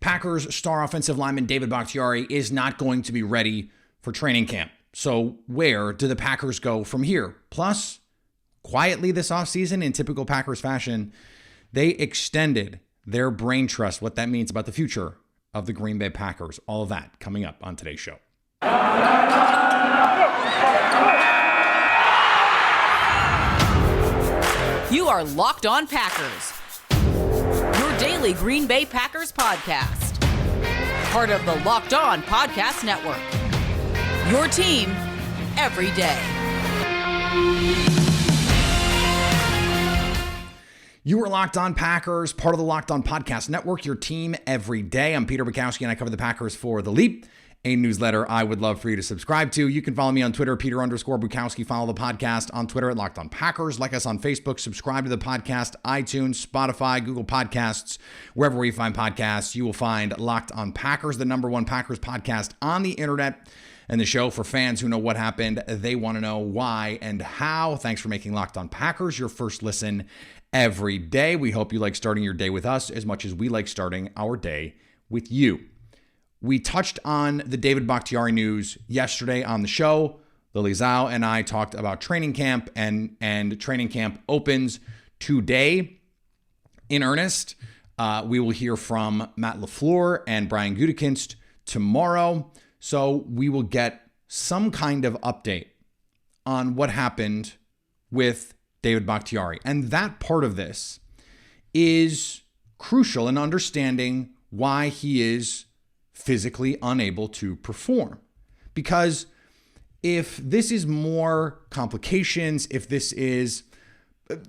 Packers star offensive lineman David Bakhtiari is not going to be ready for training camp. So where do the Packers go from here? Plus, quietly this offseason, in typical Packers fashion, they extended their brain trust, what that means about the future of the Green Bay Packers. All of that coming up on today's show. You are Locked On Packers, your daily Green Bay Packers podcast. Part of the Locked On Podcast Network, your team every day. You are Locked On Packers, part of the Locked On Podcast Network, your team every day. I'm Peter Bukowski, and I cover the Packers for The Leap, a newsletter I would love for you to subscribe to. You can follow me on Twitter, Peter_Bukowski. Follow the podcast on Twitter at Locked On Packers. Like us on Facebook. Subscribe to the podcast, iTunes, Spotify, Google Podcasts, wherever you find podcasts. You will find Locked On Packers, the #1 Packers podcast on the internet, and the show for fans who know what happened. They want to know why and how. Thanks for making Locked On Packers your first listen every day. We hope you like starting your day with us as much as we like starting our day with you. We touched on the David Bakhtiari news yesterday on the show. Lily Zhao and I talked about training camp, and training camp opens today in earnest. We will hear from Matt LaFleur and Brian Gudekunst tomorrow. So we will get some kind of update on what happened with David Bakhtiari. And that part of this is crucial in understanding why he is physically unable to perform. Because if this is more complications, if this is,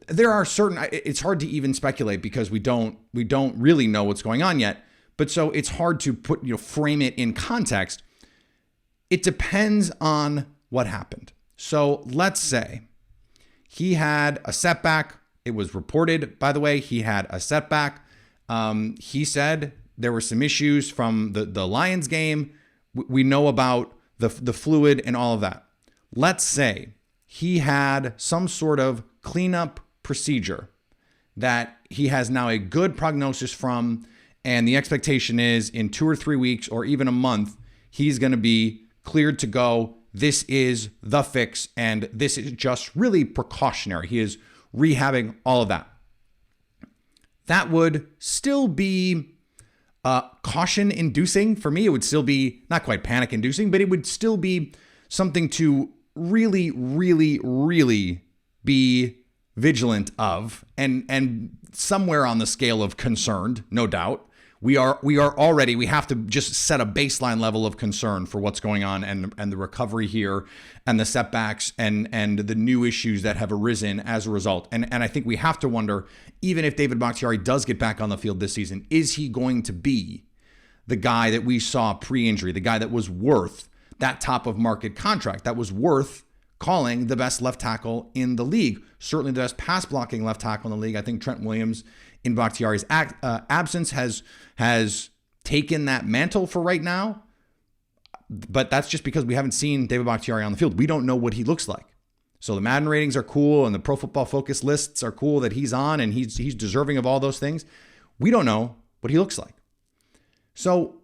there are certain, it's hard to even speculate because we don't really know what's going on yet. But so it's hard to frame it in context. It depends on what happened. So let's say he had a setback. It was reported, by the way, he had a setback. He said there were some issues from the Lions game. We know about the fluid and all of that. Let's say he had some sort of cleanup procedure that he has now a good prognosis from, and the expectation is in 2 or 3 weeks or even a month, he's going to be cleared to go. This is the fix, and this is just really precautionary. He is rehabbing all of that. That would still be caution-inducing for me. It would still be not quite panic-inducing, but it would still be something to really, really, really be vigilant of, and somewhere on the scale of concerned, no doubt. We have to just set a baseline level of concern for what's going on and the recovery here and the setbacks and the new issues that have arisen as a result. And I think we have to wonder, even if David Bakhtiari does get back on the field this season, is he going to be the guy that we saw pre-injury, the guy that was worth that top of market contract, that was worth calling the best left tackle in the league, certainly the best pass blocking left tackle in the league. I think Trent Williams, in Bakhtiari's absence, has taken that mantle for right now. But that's just because we haven't seen David Bakhtiari on the field. We don't know what he looks like. So the Madden ratings are cool, and the Pro Football Focus lists are cool that he's on, and he's deserving of all those things. We don't know what he looks like. So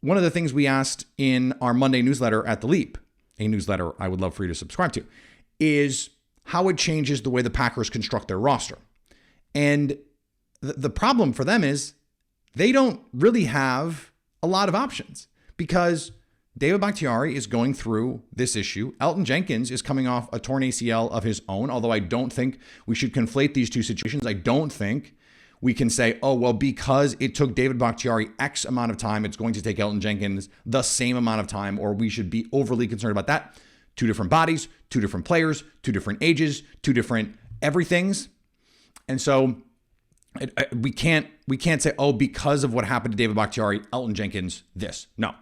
one of the things we asked in our Monday newsletter at The Leap, a newsletter I would love for you to subscribe to, is how it changes the way the Packers construct their roster. And the problem for them is they don't really have a lot of options because David Bakhtiari is going through this issue. Elton Jenkins is coming off a torn ACL of his own, although I don't think we should conflate these two situations. I don't think we can say, oh, well, because it took David Bakhtiari X amount of time, it's going to take Elton Jenkins the same amount of time, or we should be overly concerned about that. Two different bodies, two different players, two different ages, two different everythings. And so we can't say, oh, because of what happened to David Bakhtiari, Elton Jenkins, this. No,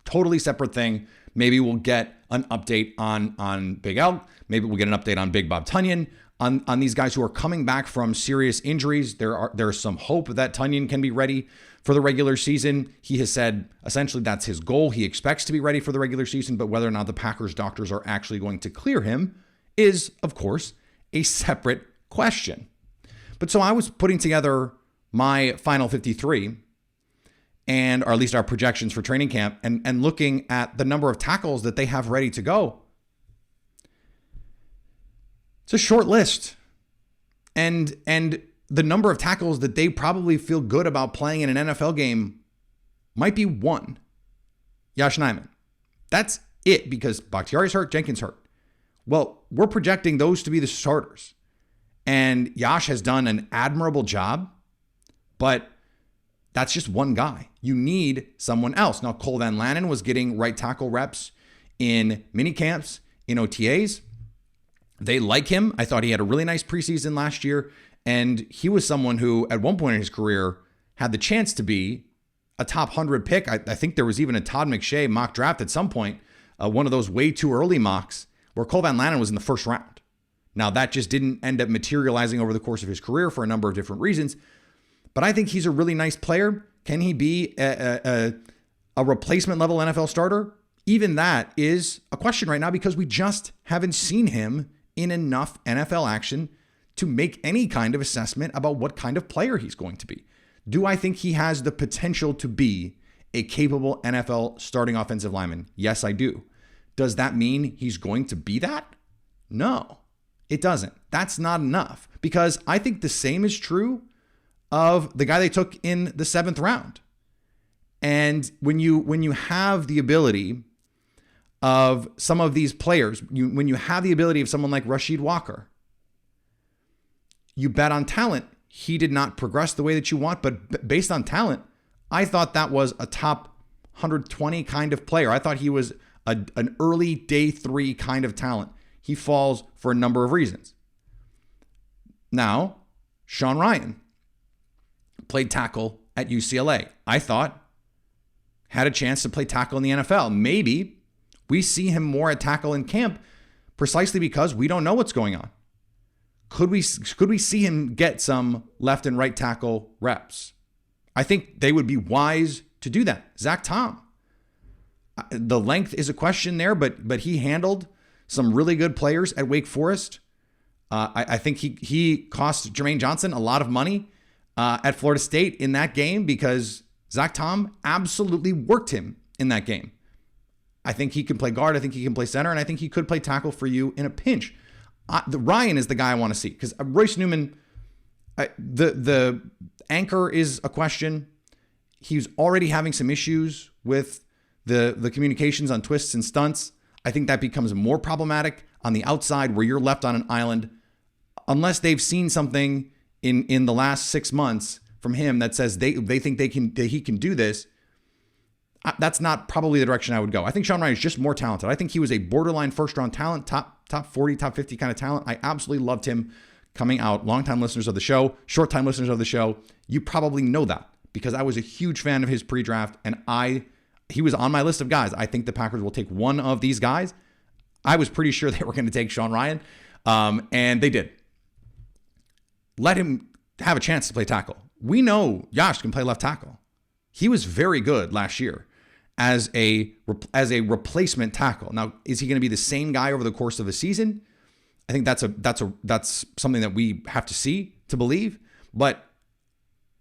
totally separate thing. Maybe we'll get an update on Big L. Maybe we'll get an update on Big Bob Tonyan, on these guys who are coming back from serious injuries. There's some hope that Tonyan can be ready for the regular season. He has said essentially that's his goal. He expects to be ready for the regular season, but whether or not the Packers doctors are actually going to clear him is, of course, a separate question. But so I was putting together my final 53, or at least our projections for training camp, and looking at the number of tackles that they have ready to go, it's a short list. And the number of tackles that they probably feel good about playing in an NFL game might be one. Yosh Nijman. That's it, because Bakhtiari's hurt, Jenkins hurt. Well, we're projecting those to be the starters. And Yosh has done an admirable job, but that's just one guy. You need someone else. Now, Cole Van Lanen was getting right tackle reps in mini camps, in OTAs. They like him. I thought he had a really nice preseason last year. And he was someone who, at one point in his career, had the chance to be a top 100 pick. I think there was even a Todd McShay mock draft at some point, one of those way too early mocks, where Cole Van Lanen was in the first round. Now, that just didn't end up materializing over the course of his career for a number of different reasons. But I think he's a really nice player. Can he be a replacement level NFL starter? Even that is a question right now, because we just haven't seen him in enough NFL action to make any kind of assessment about what kind of player he's going to be. Do I think he has the potential to be a capable NFL starting offensive lineman? Yes, I do. Does that mean he's going to be that? No, it doesn't. That's not enough, because I think the same is true of the guy they took in the 7th round. And when you have the ability of some of these players, when you have the ability of someone like Rasheed Walker, you bet on talent. He did not progress the way that you want, but based on talent, I thought that was a top 120 kind of player. I thought he was an early day 3 kind of talent. He falls for a number of reasons. Now, Sean Rhyan played tackle at UCLA. I thought had a chance to play tackle in the NFL. Maybe we see him more at tackle in camp precisely because we don't know what's going on. Could we see him get some left and right tackle reps? I think they would be wise to do that. Zach Tom. The length is a question there, but he handled some really good players at Wake Forest. I think he cost Jermaine Johnson a lot of money at Florida State in that game, because Zach Tom absolutely worked him in that game. I think he can play guard. I think he can play center. And I think he could play tackle for you in a pinch. Ryan is the guy I want to see, because Royce Newman, the anchor is a question. He's already having some issues with the communications on twists and stunts. I think that becomes more problematic on the outside, where you're left on an island, unless they've seen something in the last 6 months from him that says they think he can do this. That's not probably the direction I would go. I think Sean Rhyan is just more talented. I think he was a borderline first-round talent, top 40, top 50 kind of talent. I absolutely loved him coming out. Longtime listeners of the show, short-time listeners of the show, you probably know that, because I was a huge fan of his pre-draft, and he was on my list of guys. I think the Packers will take one of these guys. I was pretty sure they were going to take Sean Rhyan, and they did. Let him have a chance to play tackle. We know Yosh can play left tackle. He was very good last year as a replacement tackle. Now, is he going to be the same guy over the course of a season? I think that's something that we have to see to believe. But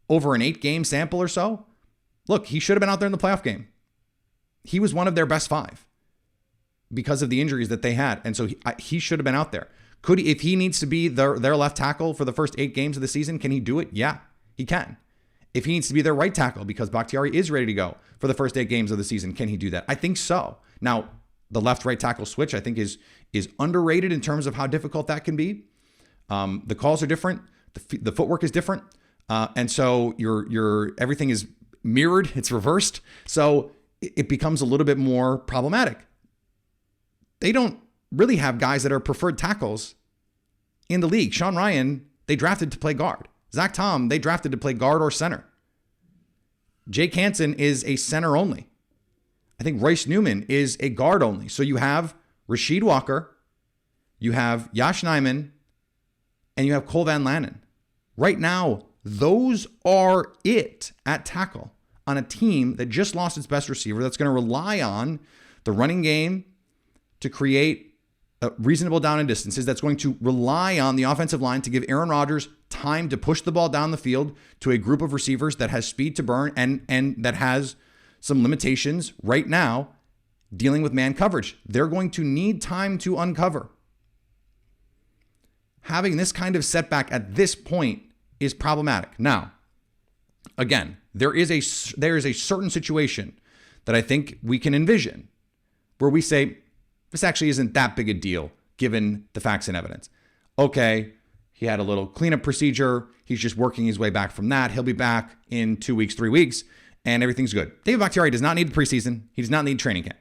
over an 8-game sample or so, look, he should have been out there in the playoff game. He was one of their best 5 because of the injuries that they had, and so he should have been out there. Could he, if he needs to be their left tackle for the first 8 games of the season, can he do it? Yeah, he can. If he needs to be their right tackle because Bakhtiari is ready to go for the first 8 games of the season, can he do that? I think so. Now, the left-right tackle switch, I think, is underrated in terms of how difficult that can be. The calls are different. The footwork is different. And so your everything is mirrored. It's reversed. So it becomes a little bit more problematic. They don't really have guys that are preferred tackles in the league. Sean Rhyan, they drafted to play guard. Zach Tom, they drafted to play guard or center. Jake Hansen is a center only. I think Royce Newman is a guard only. So you have Rasheed Walker, you have Yosh Nijman, and you have Cole Van Lanen. Right now, those are it at tackle on a team that just lost its best receiver, that's going to rely on the running game to create reasonable down and distances, that's going to rely on the offensive line to give Aaron Rodgers time to push the ball down the field to a group of receivers that has speed to burn and that has some limitations right now dealing with man coverage. They're going to need time to uncover. Having this kind of setback at this point is problematic. Now, again, there is a certain situation that I think we can envision where we say, this actually isn't that big a deal given the facts and evidence. Okay, he had a little cleanup procedure. He's just working his way back from that. He'll be back in 2 weeks, 3 weeks, and everything's good. David Bakhtiari does not need the preseason. He does not need training camp.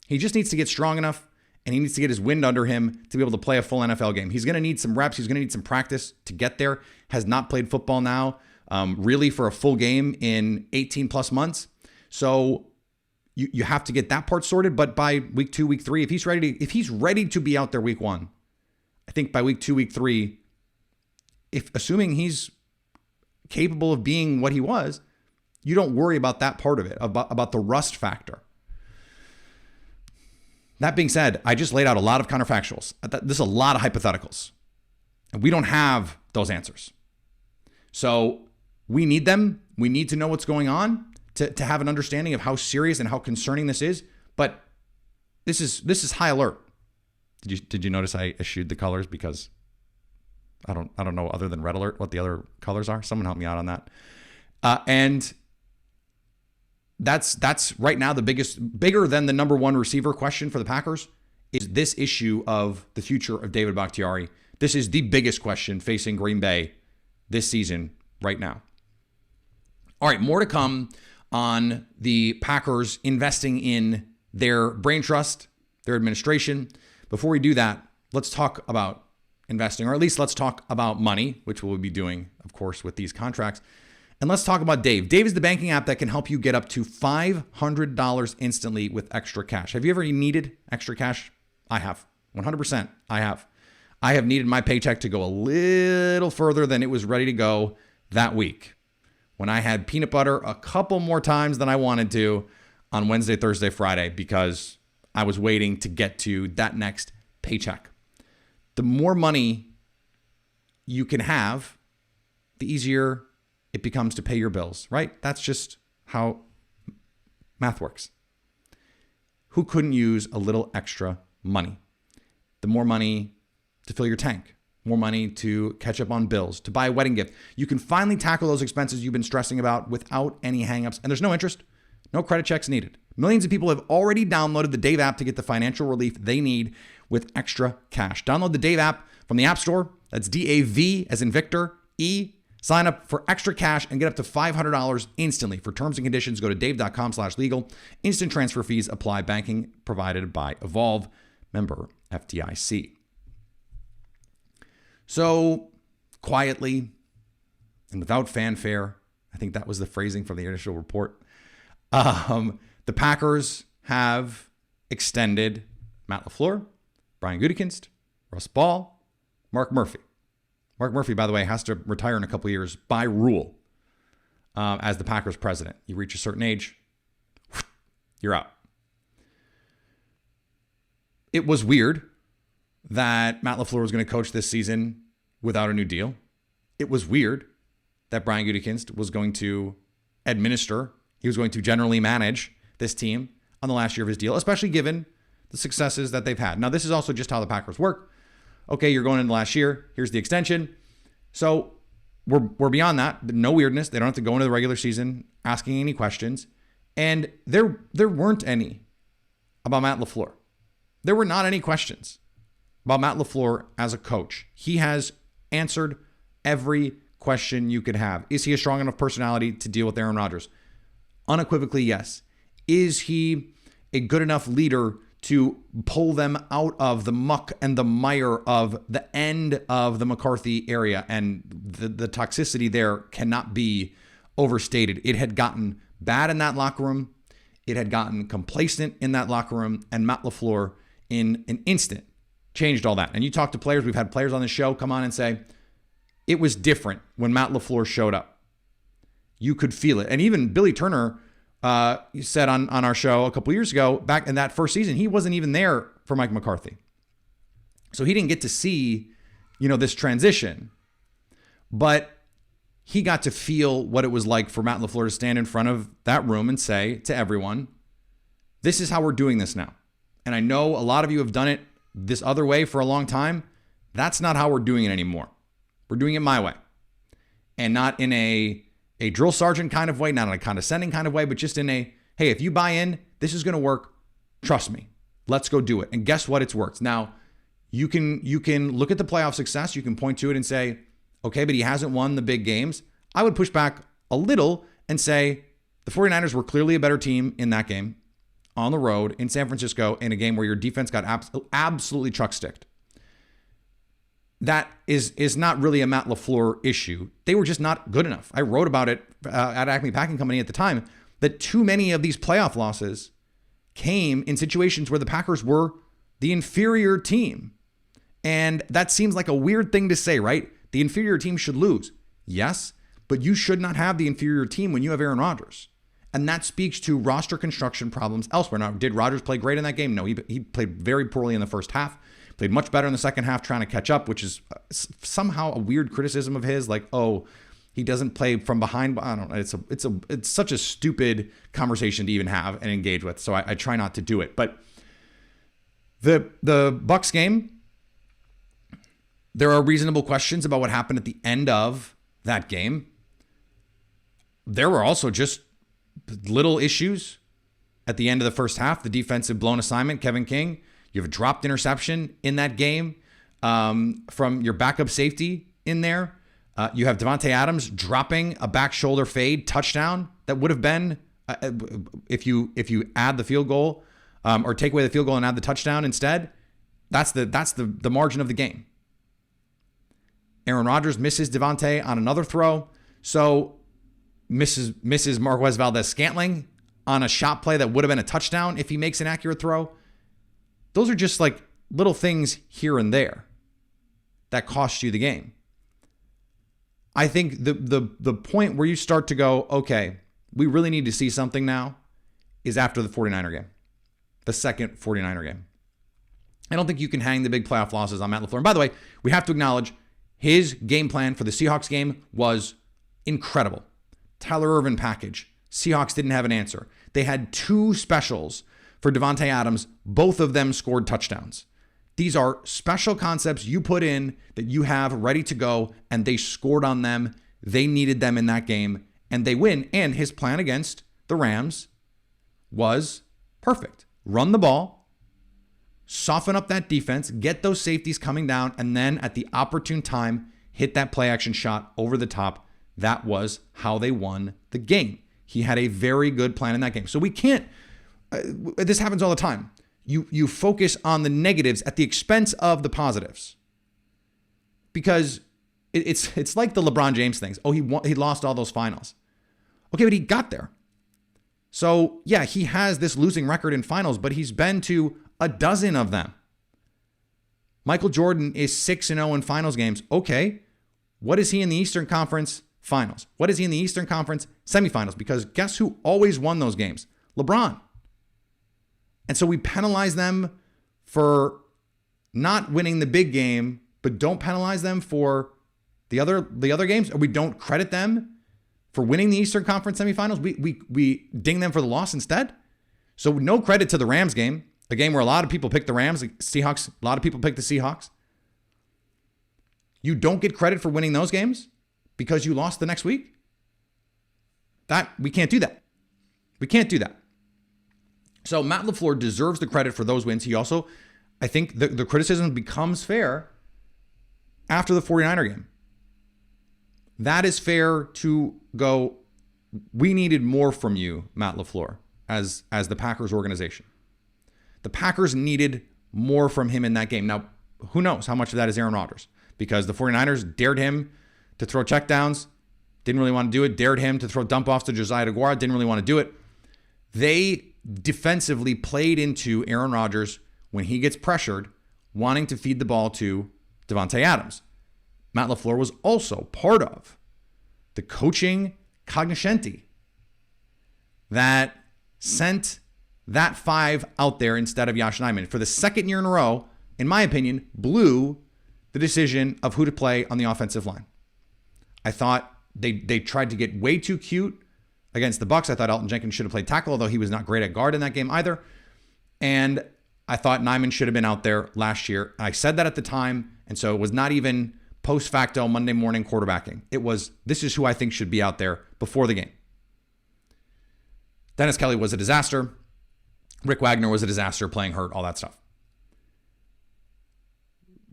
He just needs to get strong enough, and he needs to get his wind under him to be able to play a full NFL game. He's going to need some reps. He's going to need some practice to get there. Has not played football now, really for a full game in 18 plus months. So you have to get that part sorted. But by week 2, week 3, if he's ready to be out there week 1, I think by week 2, week 3, assuming he's capable of being what he was, you don't worry about that part of it, about the rust factor. That being said, I just laid out a lot of counterfactuals. This is a lot of hypotheticals. And we don't have those answers. So we need them. We need to know what's going on to have an understanding of how serious and how concerning this is. But this is high alert. Did you notice I eschewed the colors because I don't know other than red alert what the other colors are? Someone help me out on that. And that's right now bigger than the number one receiver question for the Packers is this issue of the future of David Bakhtiari. This is the biggest question facing Green Bay this season right now. All right, more to come on the Packers investing in their brain trust, their administration. Before we do that, let's talk about investing, or at least let's talk about money, which we'll be doing, of course, with these contracts. And let's talk about Dave. Dave is the banking app that can help you get up to $500 instantly with extra cash. Have you ever needed extra cash? I have. 100%. I have. I have needed my paycheck to go a little further than it was ready to go that week when I had peanut butter a couple more times than I wanted to on Wednesday, Thursday, Friday, because I was waiting to get to that next paycheck. The more money you can have, the easier it becomes to pay your bills, right? That's just how math works. Who couldn't use a little extra money? The more money to fill your tank, more money to catch up on bills, to buy a wedding gift. You can finally tackle those expenses you've been stressing about without any hangups. And there's no interest, no credit checks needed. Millions of people have already downloaded the Dave app to get the financial relief they need with extra cash. Download the Dave app from the App Store. That's DAV as in Victor, E. Sign up for extra cash and get up to $500 instantly. For terms and conditions, go to dave.com/legal. Instant transfer fees apply. Banking provided by Evolve. Member FDIC. So quietly and without fanfare, I think that was the phrasing from the initial report, the Packers have extended Matt LaFleur, Brian Gudekunst, Russ Ball, Mark Murphy. Mark Murphy, by the way, has to retire in a couple of years by rule as the Packers president. You reach a certain age, you're out. It was weird that Matt LaFleur was going to coach this season without a new deal. It was weird that Brian Gutekunst was going to administer. He was going to generally manage this team on the last year of his deal, especially given the successes that they've had. Now, this is also just how the Packers work. Okay, you're going into last year. Here's the extension. So we're beyond that. No weirdness. They don't have to go into the regular season asking any questions. And there weren't any about Matt LaFleur. There were not any questions about Matt LaFleur as a coach. He has answered every question you could have. Is he a strong enough personality to deal with Aaron Rodgers? Unequivocally, yes. Is he a good enough leader to pull them out of the muck and the mire of the end of the McCarthy area? And the toxicity there cannot be overstated. It had gotten bad in that locker room. It had gotten complacent in that locker room. And Matt LaFleur, in an instant, changed all that. And you talk to players, we've had players on the show come on and say, it was different when Matt LaFleur showed up. You could feel it. And even Billy Turner said on our show a couple years ago, back in that first season, he wasn't even there for Mike McCarthy. So he didn't get to see, this transition. But he got to feel what it was like for Matt LaFleur to stand in front of that room and say to everyone, this is how we're doing this now. And I know a lot of you have done it this other way for a long time. That's not how we're doing it anymore. We're doing it my way. And not in a drill sergeant kind of way, not in a condescending kind of way, but just in a, hey, if you buy in, this is going to work. Trust me. Let's go do it. And guess what? It's worked. Now, you can look at the playoff success. You can point to it and say, okay, but he hasn't won the big games. I would push back a little and say the 49ers were clearly a better team in that game on the road in San Francisco in a game where your defense got absolutely truck-sticked. That is not really a Matt LaFleur issue. They were just not good enough. I wrote about it at Acme Packing Company at the time, that too many of these playoff losses came in situations where the Packers were the inferior team. And that seems like a weird thing to say, right? The inferior team should lose. Yes, but you should not have the inferior team when you have Aaron Rodgers. And that speaks to roster construction problems elsewhere. Now, did Rodgers play great in that game? No, he played very poorly in the first half. Played much better in the second half trying to catch up, which is somehow a weird criticism of his. Like, oh, he doesn't play from behind. I don't know. It's such a stupid conversation to even have and engage with. So I try not to do it. But the Bucks game, there are reasonable questions about what happened at the end of that game. There were also just little issues at the end of the first half. The defensive blown assignment, Kevin King. You have a dropped interception in that game from your backup safety in there. You have Davante Adams dropping a back shoulder fade touchdown that would have been, if you add the field goal or take away the field goal and add the touchdown instead, that's the margin of the game. Aaron Rodgers misses Davante on another throw. So misses Marquez Valdez-Scantling on a shot play that would have been a touchdown if he makes an accurate throw. Those are just like little things here and there that cost you the game. I think the point where you start to go, okay, we really need to see something now is after the 49er game, the second 49er game. I don't think you can hang the big playoff losses on Matt LaFleur. And by the way, we have to acknowledge his game plan for the Seahawks game was incredible. Tyler Ervin package. Seahawks didn't have an answer. They had two specials for Davante Adams. Both of them scored touchdowns. These are special concepts you put in that you have ready to go, and they scored on them. They needed them in that game, and they win. And his plan against the Rams was perfect. Run the ball, soften up that defense, get those safeties coming down, and then at the opportune time, hit that play action shot over the top. That was how they won the game. He had a very good plan in that game. So we can't, this happens all the time. You focus on the negatives at the expense of the positives. Because it's like the LeBron James things. Oh, he lost all those finals. Okay, but he got there. So yeah, he has this losing record in finals, but he's been to a dozen of them. Michael Jordan is 6-0 in finals games. Okay, what is he in the Eastern Conference Finals? What is he in the Eastern Conference semifinals? Because guess who always won those games? LeBron. And so we penalize them for not winning the big game, but don't penalize them for the other games, or we don't credit them for winning the Eastern Conference semifinals. We ding them for the loss instead. So no credit to the Rams game, a game where a lot of people picked the Rams, the Seahawks, a lot of people picked the Seahawks. You don't get credit for winning those games because you lost the next week. We can't do that. We can't do that. So Matt LaFleur deserves the credit for those wins. He also, I think the criticism becomes fair after the 49er game. That is fair to go, we needed more from you, Matt LaFleur, as the Packers organization. The Packers needed more from him in that game. Now, who knows how much of that is Aaron Rodgers? Because the 49ers dared him to throw checkdowns, didn't really want to do it, dared him to throw dump-offs to Josiah DeGuara, didn't really want to do it. They defensively played into Aaron Rodgers when he gets pressured, wanting to feed the ball to Davante Adams. Matt LaFleur was also part of the coaching cognoscenti that sent that 5 out there instead of Yosh Nijman. For the second year in a row, in my opinion, blew the decision of who to play on the offensive line. I thought they tried to get way too cute against the Bucs. I thought Elton Jenkins should have played tackle, although he was not great at guard in that game either. And I thought Nyman should have been out there last year. I said that at the time, and so it was not even post facto Monday morning quarterbacking. It was, this is who I think should be out there before the game. Dennis Kelly was a disaster. Rick Wagner was a disaster, playing hurt, all that stuff.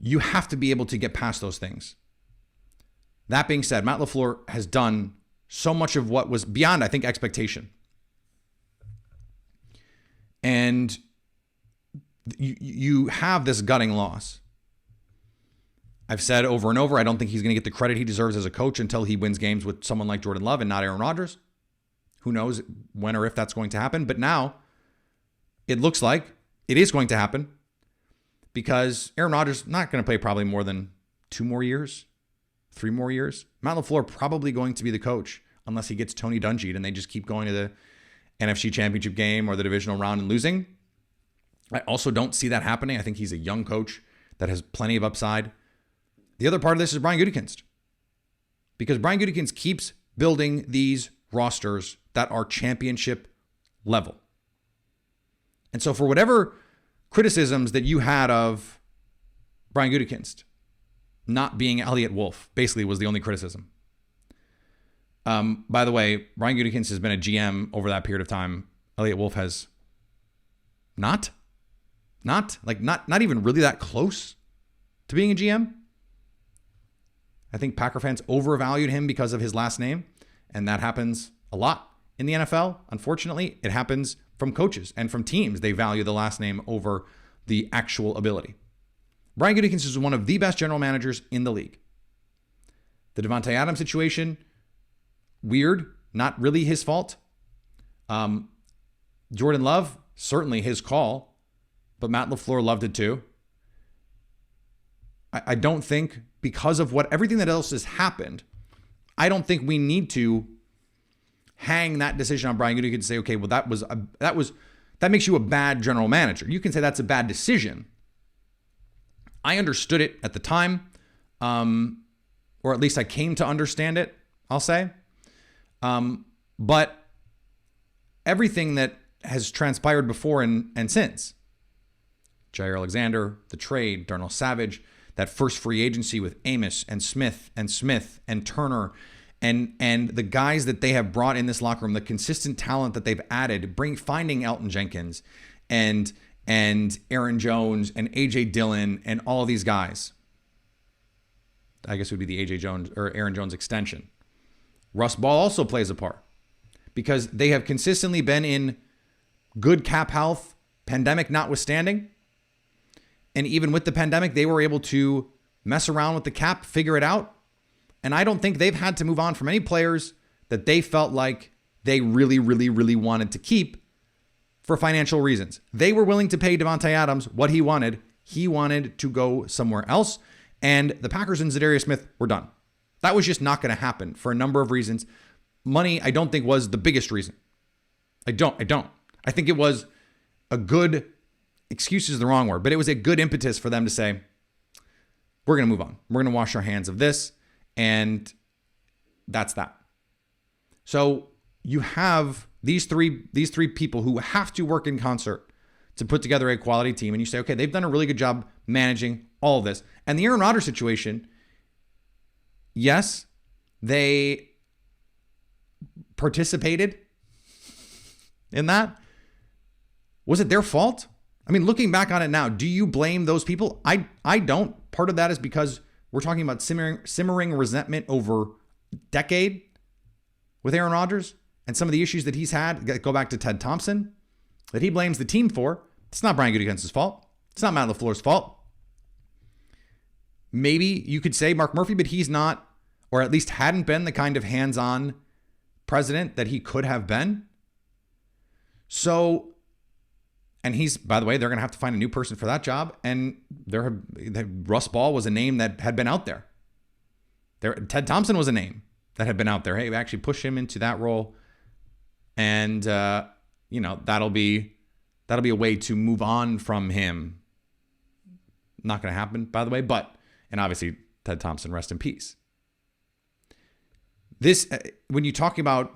You have to be able to get past those things. That being said, Matt LaFleur has done so much of what was beyond, I think, expectation. And you have this gutting loss. I've said over and over, I don't think he's going to get the credit he deserves as a coach until he wins games with someone like Jordan Love and not Aaron Rodgers. Who knows when or if that's going to happen. But now it looks like it is going to happen because Aaron Rodgers not going to play probably more than 2 more years, 3 more years. Matt LaFleur probably going to be the coach unless he gets Tony Dungy'd and they just keep going to the NFC Championship game or the divisional round and losing. I also don't see that happening. I think he's a young coach that has plenty of upside. The other part of this is Brian Gudekunst, because Brian Gudekunst keeps building these rosters that are championship level. And so for whatever criticisms that you had of Brian Gudekunst not being Elliott Wolf, basically was the only criticism. By the way, Brian Gudekunst has been a GM over that period of time. Elliott Wolf has not even really that close to being a GM. I think Packer fans overvalued him because of his last name, and that happens a lot in the NFL. Unfortunately, it happens from coaches and from teams. They value the last name over the actual ability. Brian Gudekunst is one of the best general managers in the league. The Davante Adams situation, weird, not really his fault. Jordan Love, certainly his call, but Matt LaFleur loved it too. I don't think, because of everything that else has happened, I don't think we need to hang that decision on Brian Gutekunst and say, okay, well, that makes you a bad general manager. You can say that's a bad decision. I understood it at the time, or at least I came to understand it, I'll say. But everything that has transpired before and since, Jair Alexander, the trade, Darnell Savage, that first free agency with Amos and Smith and Turner and the guys that they have brought in this locker room, the consistent talent that they've added, finding Elton Jenkins and Aaron Jones and AJ Dillon and all of these guys. I guess it would be the AJ Jones or Aaron Jones extension. Russ Ball also plays a part because they have consistently been in good cap health, pandemic notwithstanding. And even with the pandemic, they were able to mess around with the cap, figure it out. And I don't think they've had to move on from any players that they felt like they really, really, really wanted to keep for financial reasons. They were willing to pay Davante Adams what he wanted. He wanted to go somewhere else. And the Packers and Zadarius Smith were done. That was just not going to happen for a number of reasons. Money, I don't think, was the biggest reason. I don't. I think it was a good... excuse is the wrong word, but it was a good impetus for them to say, we're going to move on. We're going to wash our hands of this. And that's that. So you have these three people who have to work in concert to put together a quality team. And you say, okay, they've done a really good job managing all of this. And the Aaron Rodgers situation, yes, they participated in that. Was it their fault? I mean, looking back on it now, do you blame those people? I don't. Part of that is because we're talking about simmering resentment over a decade with Aaron Rodgers and some of the issues that he's had. Go back to Ted Thompson, that he blames the team for. It's not Brian Gutekunst's fault. It's not Matt LaFleur's fault. Maybe you could say Mark Murphy, but he's not, or at least hadn't been, the kind of hands-on president that he could have been. So... and he's, by the way, they're going to have to find a new person for that job. And Russ Ball was a name that had been out there. Ted Thompson was a name that had been out there. Hey, we actually push him into that role. And, that'll be a way to move on from him. Not going to happen, by the way. And obviously, Ted Thompson, rest in peace. this, when you talk about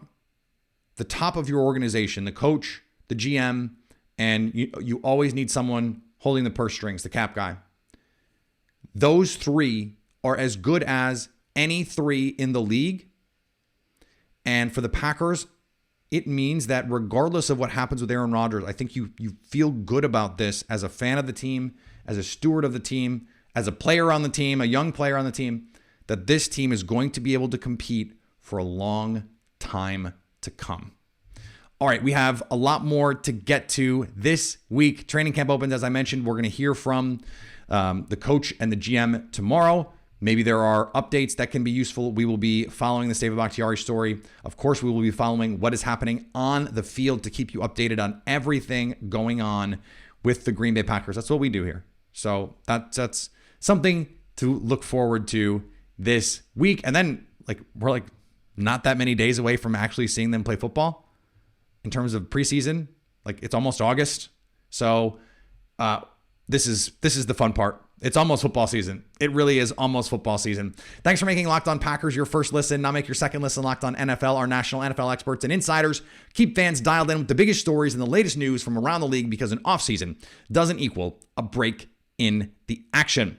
the top of your organization, the coach, the GM, and you always need someone holding the purse strings, the cap guy. Those three are as good as any three in the league. And for the Packers, it means that regardless of what happens with Aaron Rodgers, I think you feel good about this as a fan of the team, as a steward of the team, as a player on the team, a young player on the team, that this team is going to be able to compete for a long time to come. All right, we have a lot more to get to this week. Training camp opens, as I mentioned. We're going to hear from the coach and the GM tomorrow. Maybe there are updates that can be useful. We will be following this David Bakhtiari story. Of course, we will be following what is happening on the field to keep you updated on everything going on with the Green Bay Packers. That's what we do here. So that's something to look forward to this week. And then we're not that many days away from actually seeing them play football in terms of preseason. It's almost August. So this is the fun part. It's almost football season. It really is almost football season. Thanks for making Locked On Packers your first listen. Now make your second listen Locked On NFL. Our national NFL experts and insiders keep fans dialed in with the biggest stories and the latest news from around the league, because an offseason doesn't equal a break in the action.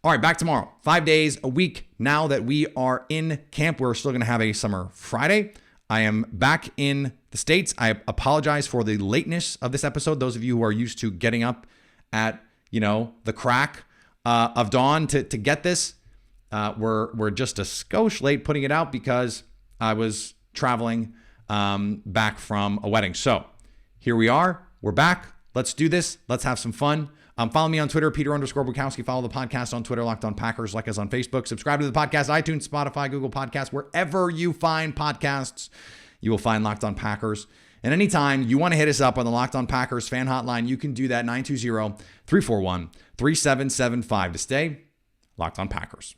All right, back tomorrow. 5 days a week now that we are in camp. We're still going to have a summer Friday. I am back in the States. I apologize for the lateness of this episode. Those of you who are used to getting up at the crack of dawn to get this, we're just a skosh late putting it out because I was traveling back from a wedding. So here we are. We're back. Let's do this. Let's have some fun. Follow me on Twitter, Peter_Bukowski. Follow the podcast on Twitter, Locked On Packers. Like us on Facebook. Subscribe to the podcast, iTunes, Spotify, Google Podcasts. Wherever you find podcasts, you will find Locked On Packers. And anytime you want to hit us up on the Locked On Packers fan hotline, you can do that, 920-341-3775 to stay Locked On Packers.